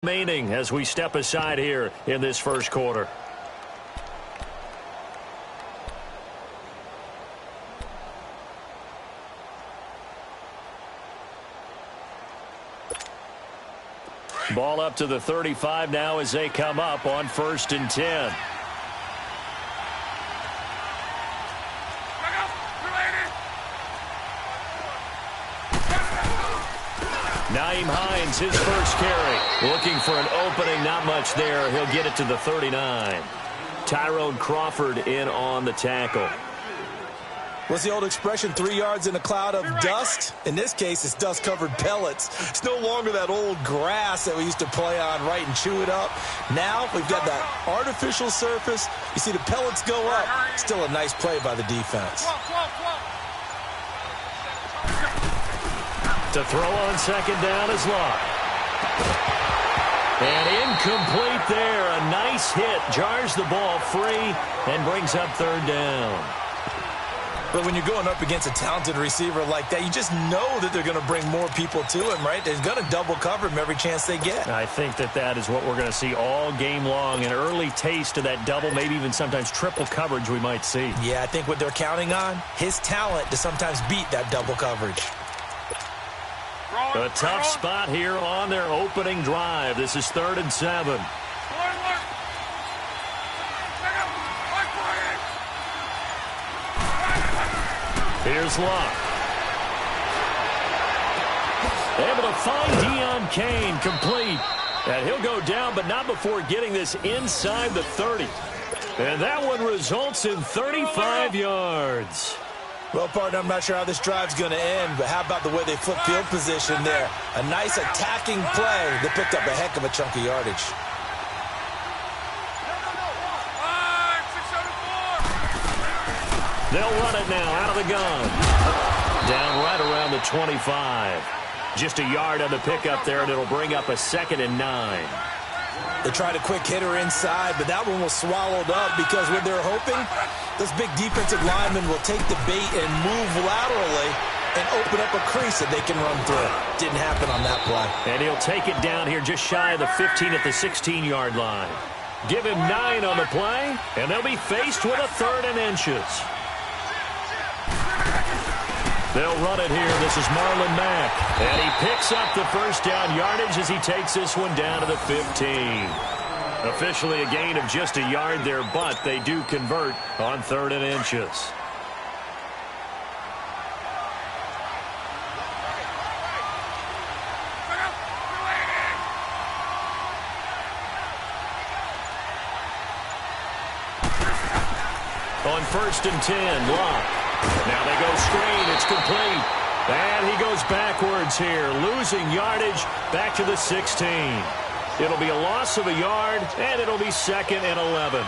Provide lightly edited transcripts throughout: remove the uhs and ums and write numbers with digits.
Remaining as we step aside here in this first quarter. Ball up to the 35 now as they come up on 1st and 10. Nyheim Hines, his first carry. Looking for an opening, not much there. He'll get it to the 39. Tyrone Crawford in on the tackle. What's the old expression, 3 yards in a cloud of dust? In this case, it's dust-covered pellets. It's no longer that old grass that we used to play on, right, and chew it up. Now we've got that artificial surface. You see the pellets go up. Still a nice play by the defense. To throw on 2nd down is Locke. And incomplete there. A nice hit. Jars the ball free and brings up 3rd down. But when you're going up against a talented receiver like that, you just know that they're going to bring more people to him, right? They're going to double cover him every chance they get. I think that is what we're going to see all game long. An early taste of that double, maybe even sometimes triple coverage we might see. Yeah, I think what they're counting on, his talent to sometimes beat that double coverage. A tough spot here on their opening drive. This is 3rd and 7. Here's Locke. Able to find Deon Cain, complete. And he'll go down, but not before getting this inside the 30. And that one results in 35 yards. Well, partner, I'm not sure how this drive's going to end, but how about the way they flip field position there? A nice attacking play that picked up a heck of a chunk of yardage. They'll run it now out of the gun. Down right around the 25. Just a yard on the pickup there, and it'll bring up a 2nd and 9. They tried a quick hitter inside, but that one was swallowed up because what they're hoping, those big defensive linemen will take the bait and move laterally and open up a crease that they can run through. Didn't happen on that play. And he'll take it down here just shy of the 15 at the 16-yard line. Give him 9 on the play, and they'll be faced with a 3rd and inches. They'll run it here. This is Marlon Mack. And he picks up the 1st down yardage as he takes this one down to the 15. Officially a gain of just a yard there, but they do convert on 3rd and inches. On 1st and 10, Locke. Now they go screen. It's complete. And he goes backwards here, losing yardage back to the 16. It'll be a loss of a yard, and it'll be 2nd and 11.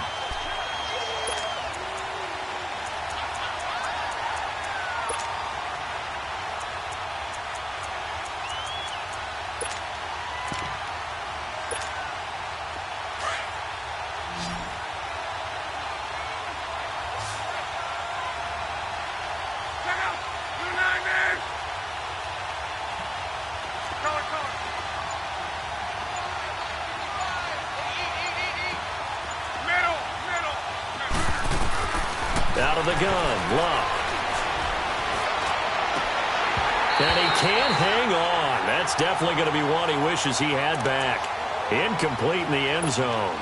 Out of the gun, Locke. And he can't hang on. That's definitely going to be one he wishes he had back. Incomplete in the end zone.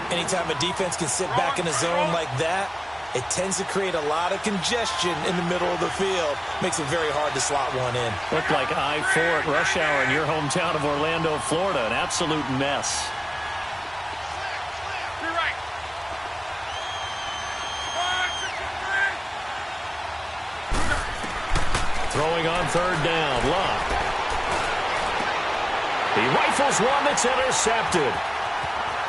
Anytime a defense can sit back in a zone like that, it tends to create a lot of congestion in the middle of the field. Makes it very hard to slot one in. Looked like I-4 at rush hour in your hometown of Orlando, Florida. An absolute mess. Throwing on 3rd down, Locke. He rifles one that's intercepted.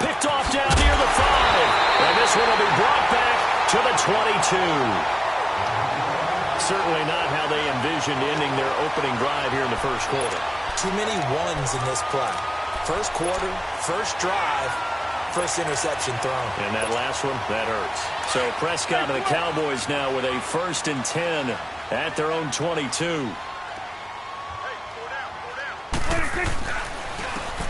Picked off down near the 5. And this one will be brought back to the 22. Certainly not how they envisioned ending their opening drive here in the first quarter. Too many ones in this play. First quarter, first drive, first interception thrown. And that last one, that hurts. So Prescott and the Cowboys now with a 1st and 10 at their own 22.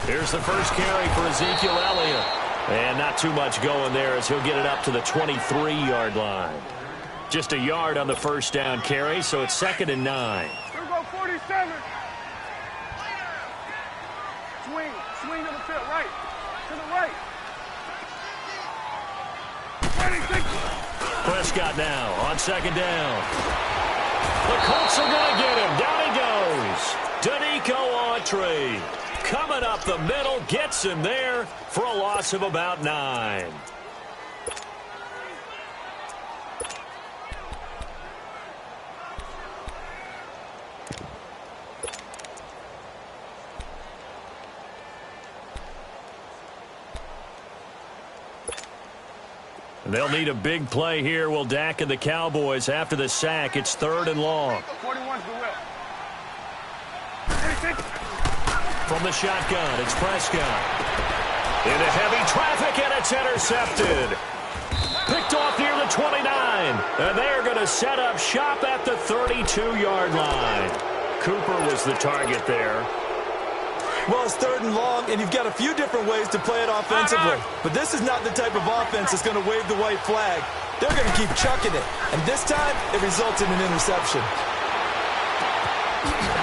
Here's the first carry for Ezekiel Elliott. And not too much going there as he'll get it up to the 23-yard line. Just a yard on the first down carry, so it's 2nd and 9. Here we go, 47. Swing to the field, right. To the right. 26. Prescott now on 2nd down. The Colts are going to get him. Down he goes. Danico Autry coming up the middle, gets him there for a loss of about 9. They'll need a big play here. Will Dak and the Cowboys after the sack. It's 3rd and long. 41's the whip. From the shotgun, it's Prescott. Into heavy traffic, and it's intercepted. Picked off near the 29. And they're going to set up shop at the 32-yard line. Cooper was the target there. Well, it's 3rd and long, and you've got a few different ways to play it offensively. But this is not the type of offense that's going to wave the white flag. They're going to keep chucking it. And this time, it results in an interception.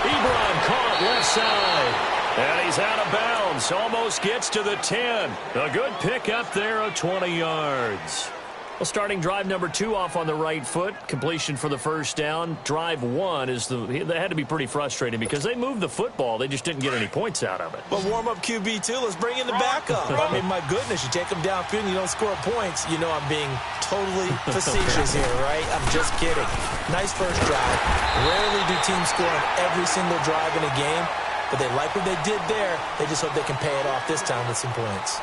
Ebron caught left side. And he's out of bounds. Almost gets to the 10. A good pickup there of 20 yards. Well, starting drive number 2 off on the right foot. Completion for the first down. Drive 1 is they had to be pretty frustrating because they moved the football. They just didn't get any points out of it. But warm-up QB, too. Let's bring in the backup. I mean, my goodness, you take them downfield and you don't score points. You know I'm being totally facetious here, right? I'm just kidding. Nice first drive. Rarely do teams score on every single drive in a game, but they like what they did there. They just hope they can pay it off this time with some points.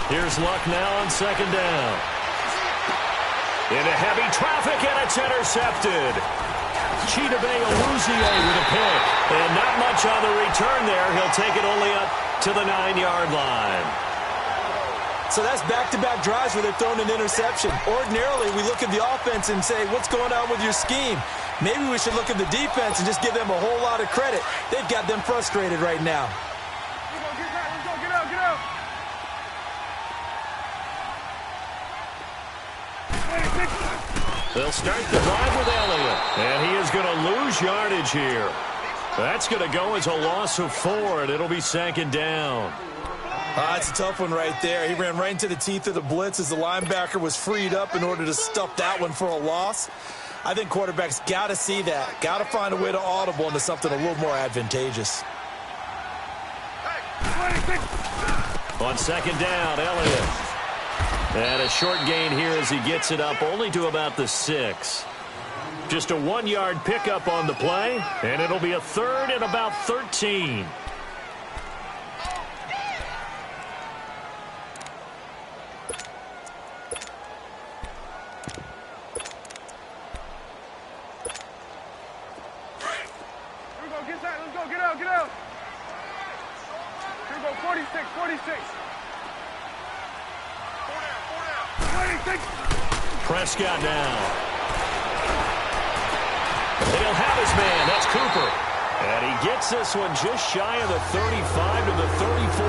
Here's Luck now on 2nd down. Into heavy traffic, and it's intercepted. Chidobe Awuzie with a pick. And not much on the return there. He'll take it only up to the 9-yard line. So that's back-to-back drives where they're throwing an interception. Ordinarily, we look at the offense and say, what's going on with your scheme? Maybe we should look at the defense and just give them a whole lot of credit. They've got them frustrated right now. Get out. They'll start the drive with Elliott. And he is going to lose yardage here. That's going to go as a loss of 4, and it'll be 2nd down. That's a tough one right there. He ran right into the teeth of the blitz as the linebacker was freed up in order to stuff that one for a loss. I think quarterbacks got to see that. Got to find a way to audible into something a little more advantageous. On 2nd down, Elliott. And a short gain here as he gets it up only to about the 6. Just a 1-yard pickup on the play, and it'll be a 3rd and about 13. Get out. Here we go, 46. Prescott now. He'll have his man. That's Cooper. And he gets this one just shy of the 35 to the 34.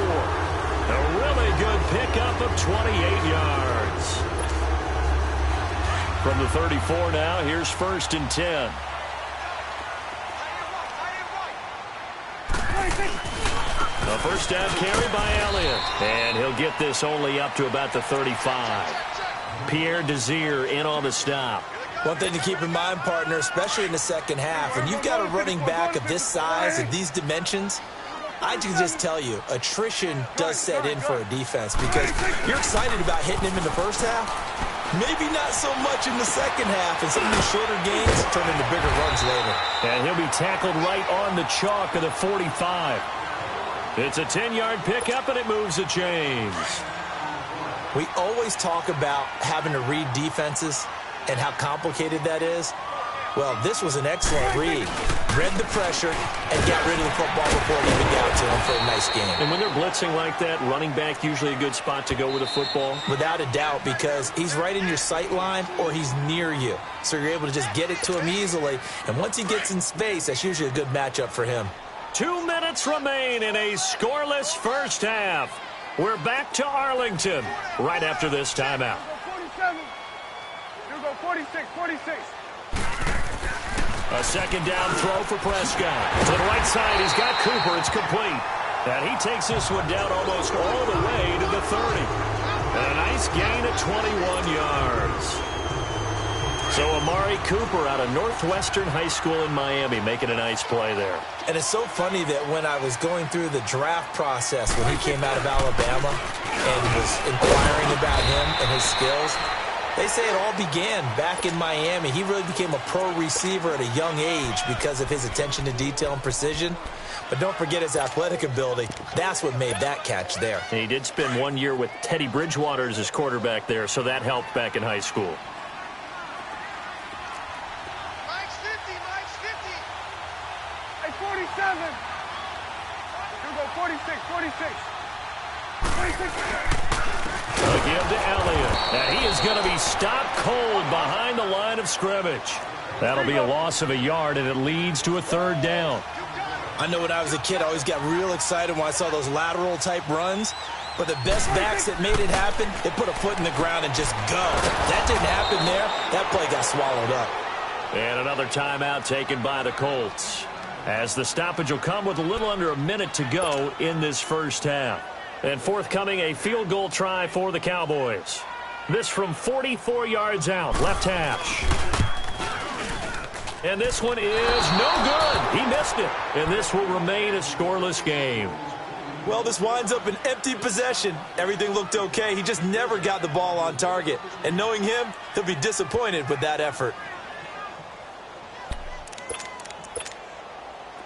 A really good pickup of 28 yards. From the 34 now, here's 1st and 10. A first down carry by Elliott. And he'll get this only up to about the 35. Pierre Desir in on the stop. One thing to keep in mind, partner, especially in the second half, when you've got a running back of this size and these dimensions, I can just tell you, attrition does set in for a defense because you're excited about hitting him in the first half. Maybe not so much in the second half, and some of these shorter gains turn into bigger runs later. And he'll be tackled right on the chalk of the 45. It's a 10-yard pickup, and it moves the chains. We always talk about having to read defenses and how complicated that is. Well, this was an excellent read. Read the pressure and got rid of the football before it even got to him for a nice game. And when they're blitzing like that, running back usually a good spot to go with a football? Without a doubt, because he's right in your sight line or he's near you. So you're able to just get it to him easily. And once he gets in space, that's usually a good matchup for him. 2 minutes remain in a scoreless first half. We're back to Arlington right after this timeout. 47. You go 46, 46. A second down throw for Prescott. To the right side, he's got Cooper. It's complete. And he takes this one down almost all the way to the 30. And a nice gain of 21 yards. So Amari Cooper out of Northwestern High School in Miami making a nice play there. And it's so funny that when I was going through the draft process when he came out of Alabama and was inquiring about him and his skills, they say it all began back in Miami. He really became a pro receiver at a young age because of his attention to detail and precision. But don't forget his athletic ability. That's what made that catch there. And he did spend 1 year with Teddy Bridgewater as his quarterback there, so that helped back in high school. Mike's 50, Mike's 50. Hey, 47. You go 46, 46. 46. A give to Elliott. And he is going to be stopped cold behind the line of scrimmage. That'll be a loss of a yard, and it leads to a third down. I know when I was a kid, I always got real excited when I saw those lateral-type runs. But the best backs that made it happen, they put a foot in the ground and just go. That didn't happen there. That play got swallowed up. And another timeout taken by the Colts, as the stoppage will come with a little under a minute to go in this first half. And forthcoming, a field goal try for the Cowboys. This from 44 yards out, left hash. And this one is no good. He missed it. And this will remain a scoreless game. Well, this winds up an empty possession. Everything looked okay. He just never got the ball on target. And knowing him, he'll be disappointed with that effort.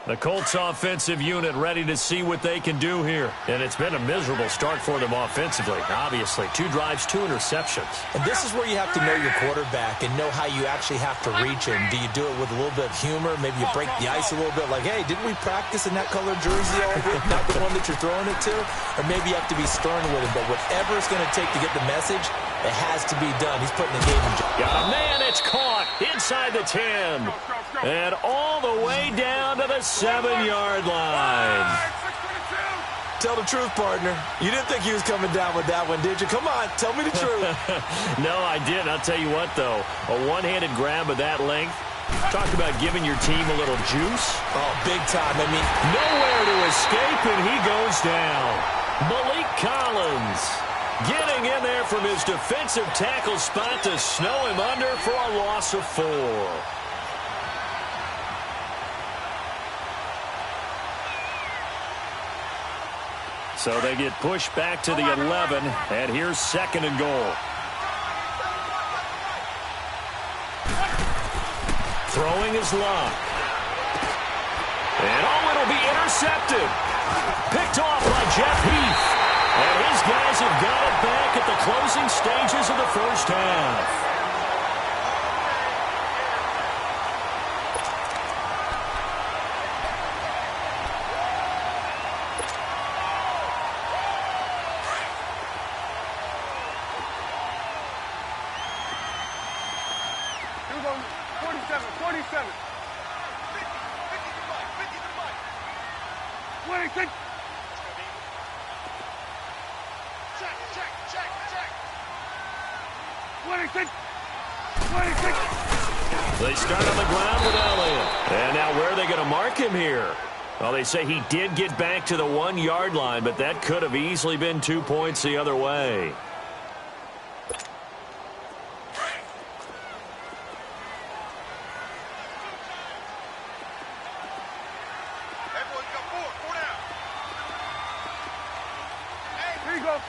The Colts offensive unit ready to see what they can do here. And it's been a miserable start for them offensively. Obviously, 2 drives, 2 interceptions. And this is where you have to know your quarterback and know how you actually have to reach him. Do you do it with a little bit of humor? Maybe you break the ice a little bit like, hey, didn't we practice in that color jersey all week? Not the one that you're throwing it to? Or maybe you have to be stern with him. But whatever it's going to take to get the message, it has to be done. He's putting the game in. Got a man, it's caught inside the 10. And all the way down to the 7-yard line. Tell the truth, partner. You didn't think he was coming down with that one, did you? Come on, tell me the truth. No, I didn't. I'll tell you what, though. A one-handed grab of that length. Talk about giving your team a little juice. Oh, big time. I mean, nowhere to escape, and he goes down. Malik Collins getting in there from his defensive tackle spot to snow him under for a loss of 4. So they get pushed back to the 11, and here's 2nd and goal. Throwing his luck. And it'll be intercepted. Picked off by Jeff Heath. And his guys have got it back at the closing stages of the first half. You go 47, 47. 26. Check. 26. 26. They start on the ground with Elliott. And now where are they going to mark him here? Well, they say he did get back to the 1-yard line, but that could have easily been 2 points the other way. Here you go.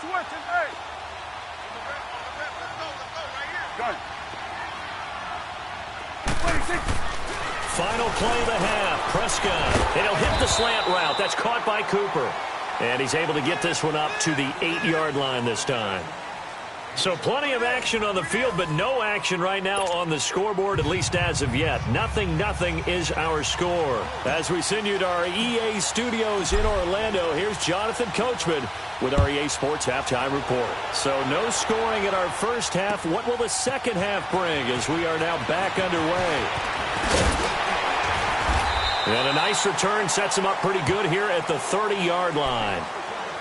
Switch his A. Let's go right here. Gun. 26. Final play of the half. Prescott. And he'll hit the slant route. That's caught by Cooper. And he's able to get this one up to the 8-yard line this time. So plenty of action on the field, but no action right now on the scoreboard, at least as of yet. 0-0 is our score. As we send you to our EA studios in Orlando, here's Jonathan Coachman with our EA Sports Halftime Report. So no scoring in our first half. What will the second half bring as we are now back underway? And a nice return sets him up pretty good here at the 30-yard line.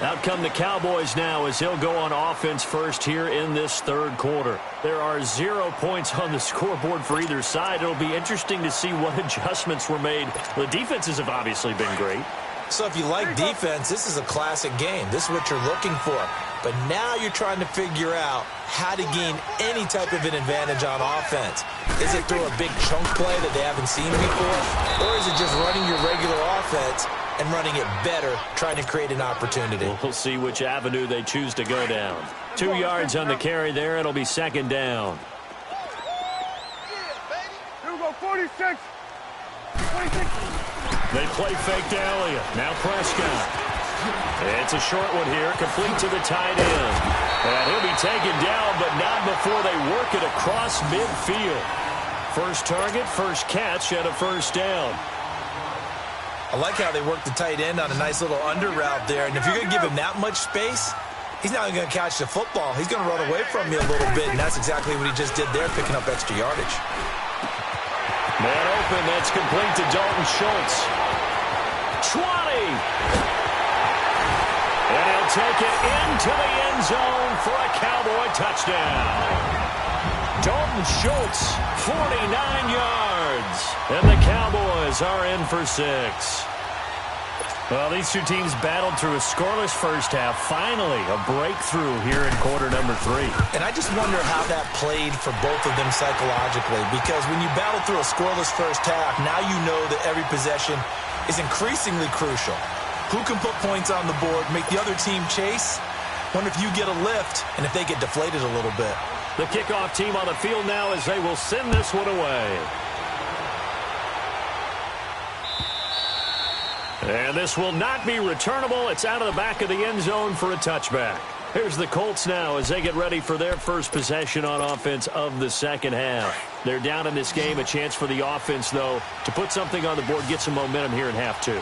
Out come the Cowboys now as he'll go on offense first here in this third quarter. There are 0 points on the scoreboard for either side. It'll be interesting to see what adjustments were made. The defenses have obviously been great. So if you like defense, this is a classic game. This is what you're looking for. But now you're trying to figure out how to gain any type of an advantage on offense. Is it through a big chunk play that they haven't seen before? Or is it just running your regular offense and running it better, trying to create an opportunity? We'll see which avenue they choose to go down. 2 yards on the carry there. It'll be second down. Here we go, 46. 26. They play fake to Elliott. Now Prescott. It's a short one here, complete to the tight end. And he'll be taken down, but not before they work it across midfield. First target, first catch, and a first down. I like how they work the tight end on a nice little under route there. And if you're going to give him that much space, he's not going to catch the football. He's going to run away from you a little bit, and that's exactly what he just did there, picking up extra yardage. Man open, that's complete to Dalton Schultz. 20! And he'll take it into the end zone for a Cowboy touchdown. Dalton Schultz, 49 yards. And the Cowboys are in for 6. Well, these two teams battled through a scoreless first half. Finally, a breakthrough here in quarter number 3. And I just wonder how that played for both of them psychologically. Because when you battle through a scoreless first half, now you know that every possession is increasingly crucial. Who can put points on the board, make the other team chase? Wonder if you get a lift and if they get deflated a little bit. The kickoff team on the field now as they will send this one away. And this will not be returnable. It's out of the back of the end zone for a touchback. Here's the Colts now as they get ready for their first possession on offense of the second half. They're down in this game. A chance for the offense, though, to put something on the board, get some momentum here in half 2.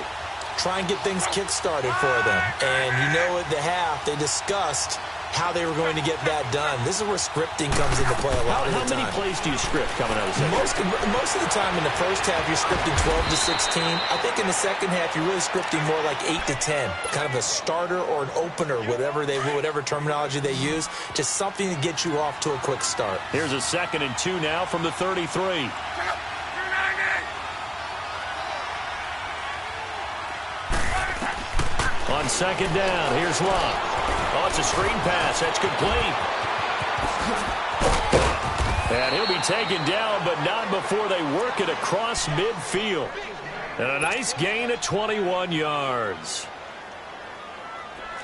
Try and get things kick-started for them. And you know at the half, they discussed how they were going to get that done. This is where scripting comes into play a lot of the time. How many plays do you script coming out of the second? Most of the time in the first half, you're scripting 12 to 16. I think in the second half, you're really scripting more like 8 to 10. Kind of a starter or an opener, whatever terminology they use. Just something to get you off to a quick start. Here's a 2nd and 2 now from the 33. On second down, here's Locke. Oh, it's a screen pass. That's complete. And he'll be taken down, but not before they work it across midfield. And a nice gain of 21 yards.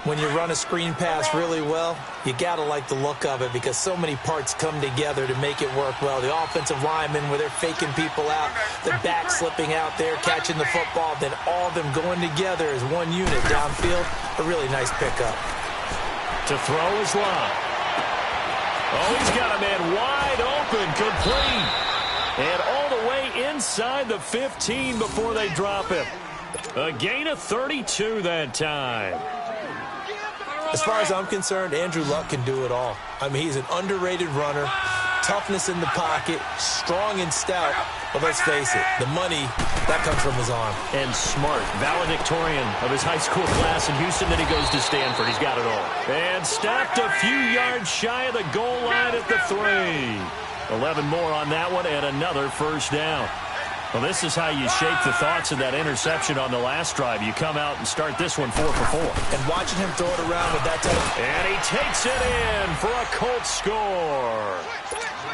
When you run a screen pass really well, you got to like the look of it because so many parts come together to make it work well. The offensive linemen, where they're faking people out, the back slipping out there, catching the football, then all of them going together as one unit downfield. A really nice pickup. To throw is Locke. Oh, he's got a man wide open, complete. And all the way inside the 15 before they drop him. A gain of 32 that time. As far as I'm concerned, Andrew Luck can do it all. I mean, he's an underrated runner, toughness in the pocket, strong and stout. But let's face it, the money, that comes from his arm. And smart, valedictorian of his high school class in Houston. Then he goes to Stanford. He's got it all. And stopped a few yards shy of the goal line at the 3. 11 more on that one and another first down. Well, this is how you shake the thoughts of that interception on the last drive. You come out and start this one 4 for 4. And watching him throw it around with that type. And he takes it in for a Colts score.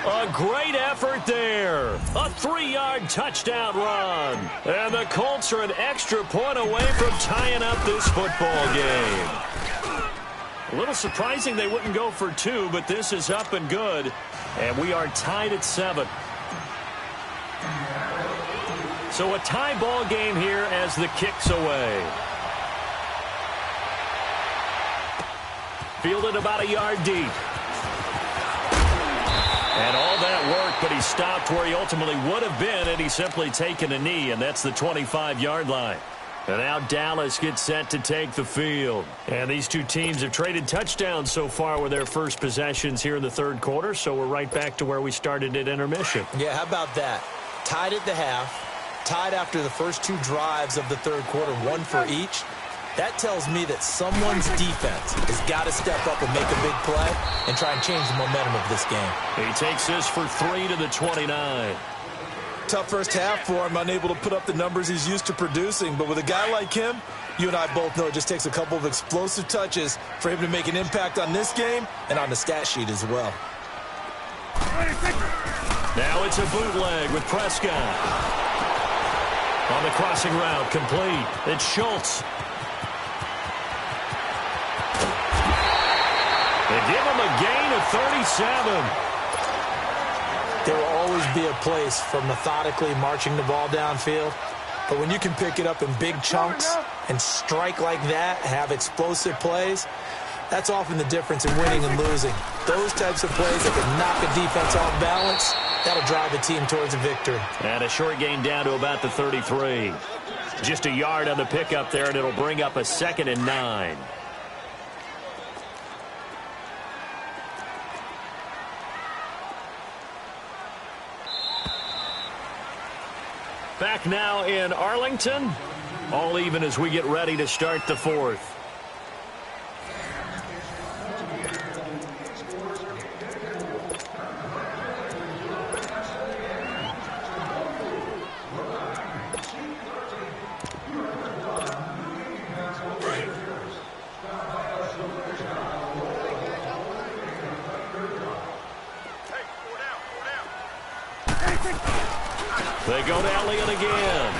A great effort there. A 3-yard touchdown run. And the Colts are an extra point away from tying up this football game. A little surprising they wouldn't go for 2, but this is up and good. And we are tied at 7. So a tie ball game here as the kick's away. Fielded about a yard deep. And all that work, but he stopped where he ultimately would have been, and he's simply taken a knee, and that's the 25-yard line. And now Dallas gets set to take the field. And these two teams have traded touchdowns so far with their first possessions here in the third quarter, so we're right back to where we started at intermission. Yeah, how about that? Tied at the half, tied after the first two drives of the third quarter, one for each. That tells me that someone's defense has got to step up and make a big play and try and change the momentum of this game. He takes this for 3 to the 29. Tough first half for him, unable to put up the numbers he's used to producing. But with a guy like him, you and I both know it just takes a couple of explosive touches for him to make an impact on this game and on the stat sheet as well. Now it's a bootleg with Prescott. On the crossing route, complete. It's Schultz. They give him a gain of 37. There will always be a place for methodically marching the ball downfield. But when you can pick it up in big chunks and strike like that, have explosive plays, that's often the difference in winning and losing. Those types of plays that can knock a defense off balance, that'll drive a team towards a victory. And a short gain down to about the 33. Just a yard on the pickup there, and it'll bring up a 2nd and 9. Back now in Arlington. All even as we get ready to start the fourth. They go to Elliott again.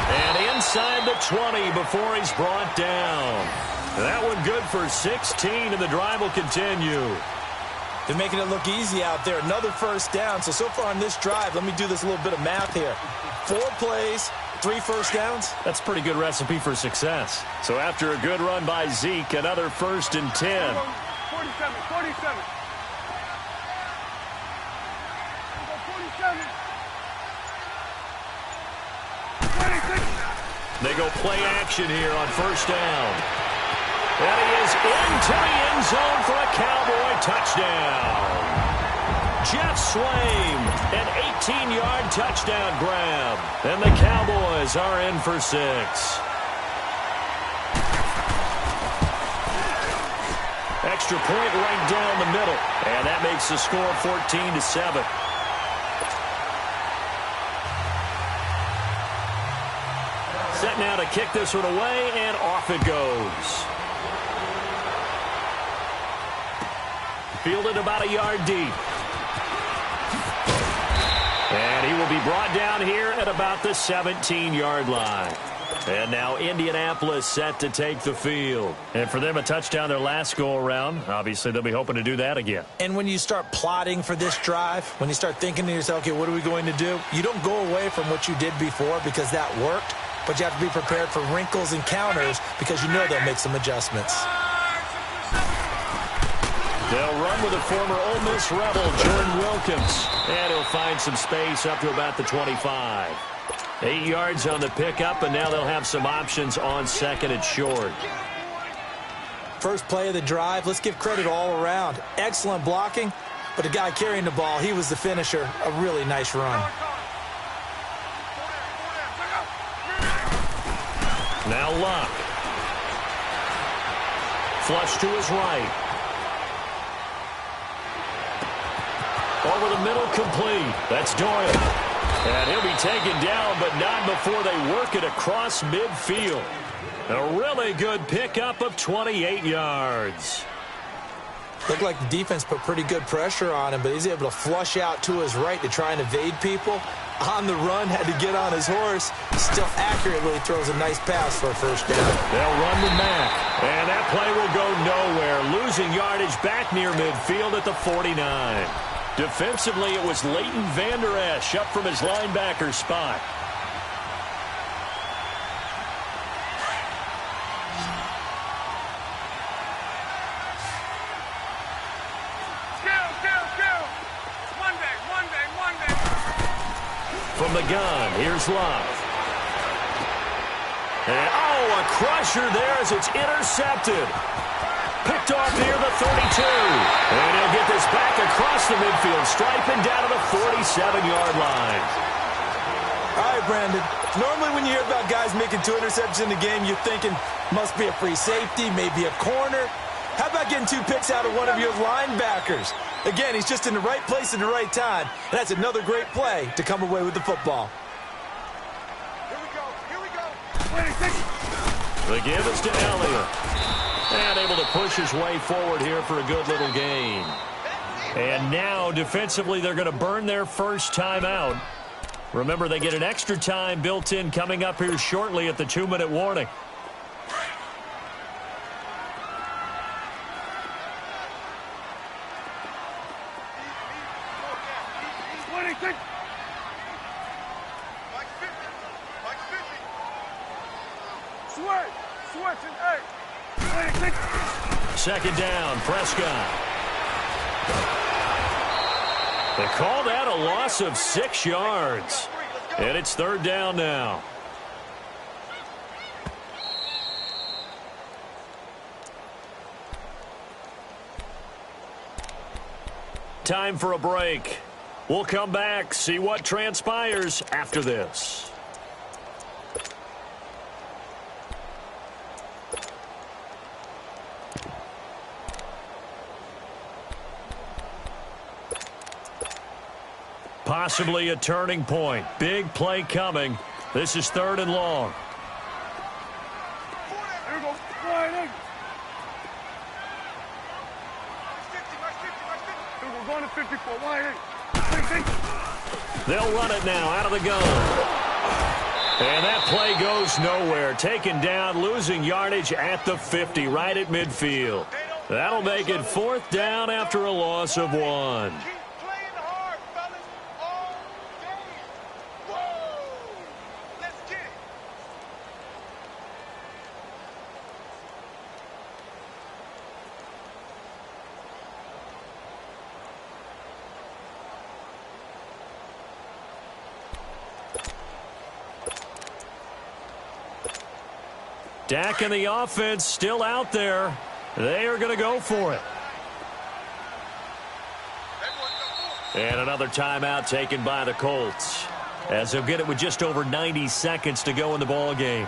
And inside the 20 before he's brought down. That one good for 16, and the drive will continue. They're making it look easy out there. Another first down. So far on this drive, let me do this little bit of math here. 4 plays, 3 first downs. That's a pretty good recipe for success. So after a good run by Zeke, another 1st and 10. 47. They go play action here on first down. And he is into the end zone for a Cowboy touchdown. Jeff Swaim, an 18-yard touchdown grab. And the Cowboys are in for 6. Extra point right down the middle. And that makes the score 14-7. Set now to kick this one away, and off it goes. Fielded about a yard deep. And he will be brought down here at about the 17-yard line. And now Indianapolis set to take the field. And for them, a touchdown their last go-around. Obviously, they'll be hoping to do that again. And when you start plotting for this drive, when you start thinking to yourself, okay, what are we going to do? You don't go away from what you did before because that worked. But you have to be prepared for wrinkles and counters because you know they'll make some adjustments. They'll run with a former Ole Miss Rebel, Jordan Wilkins. And he'll find some space up to about the 25. 8 yards on the pickup, and now they'll have some options on 2nd and short. First play of the drive, let's give credit all around. Excellent blocking, but the guy carrying the ball, he was the finisher. A really nice run. Now Luck. Flush to his right. Over the middle, complete. That's Doyle. And he'll be taken down, but not before they work it across midfield. A really good pickup of 28 yards. Looked like the defense put pretty good pressure on him, but he's able to flush out to his right to try and evade people. On the run, had to get on his horse. Still accurately throws a nice pass for a first down. They'll run with Mack. And that play will go nowhere. Losing yardage back near midfield at the 49. Defensively, it was Leighton Vander Esch up from his linebacker spot. From the gun, here's Love. And, a crusher there as it's intercepted. Picked off near the 32. And he'll get this back across the midfield stripe and down to the 47-yard line. All right, Brandon. Normally when you hear about guys making 2 interceptions in the game, you're thinking must be a free safety, maybe a corner. How about getting 2 picks out of one of your linebackers? Again, he's just in the right place at the right time. And that's another great play to come away with the football. Here we go. The give is to Elliott. And able to push his way forward here for a good little gain. And now, defensively, they're going to burn their first timeout. Remember, they get an extra time built in coming up here shortly at the 2-minute warning. Second down, Prescott. They call that a loss of 6 yards. And it's 3rd down now. Time for a break. We'll come back, see what transpires after this. Possibly a turning point. Big play coming. This is 3rd and long. Here we go. Sliding. We're going to 54. Wide. They'll run it now out of the gun. And that play goes nowhere. Taken down, losing yardage at the 50, right at midfield. That'll make it 4th down after a loss of 1. Dak and the offense still out there. They are going to go for it. And another timeout taken by the Colts, as they'll get it with just over 90 seconds to go in the ball game.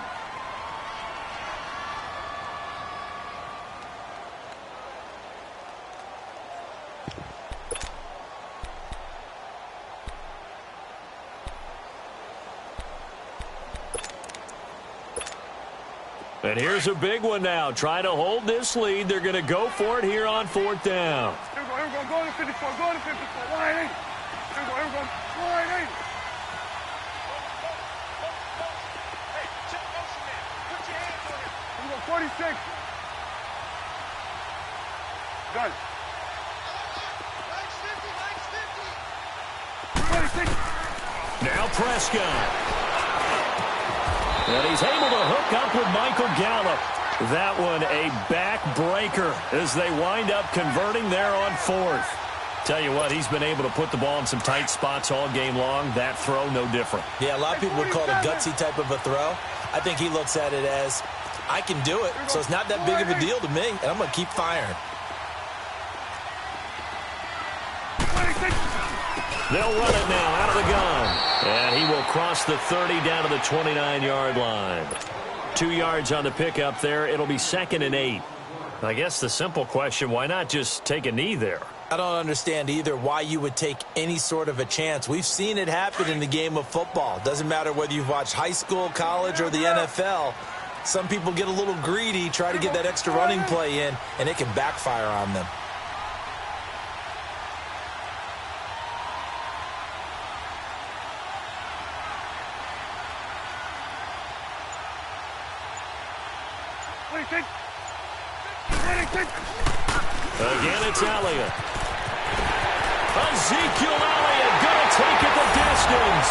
And here's a big one now. Trying to hold this lead. They're going to go for it here on 4th down. Here we go. Go to 54. Go to 54. Wide 8. Here we go. Wide 8. Hey, check motion man. Put your hands on him. Here we go. 46. Done. 46. Now Prescott. And he's able to hook up with Michael Gallup. That one a backbreaker as they wind up converting there on 4th. Tell you what, he's been able to put the ball in some tight spots all game long. That throw, no different. Yeah, a lot of people would call it a gutsy type of a throw. I think he looks at it as, I can do it, so it's not that big of a deal to me, and I'm going to keep firing. They'll run it now out of the gun. And he will cross the 30 down to the 29-yard line. 2 yards on the pickup there. It'll be 2nd and 8. I guess the simple question, why not just take a knee there? I don't understand either why you would take any sort of a chance. We've seen it happen in the game of football. Doesn't matter whether you've watched high school, college, or the NFL. Some people get a little greedy, try to get that extra running play in, and it can backfire on them. Again, it's Elliott. Ezekiel Elliott going to take it the distance.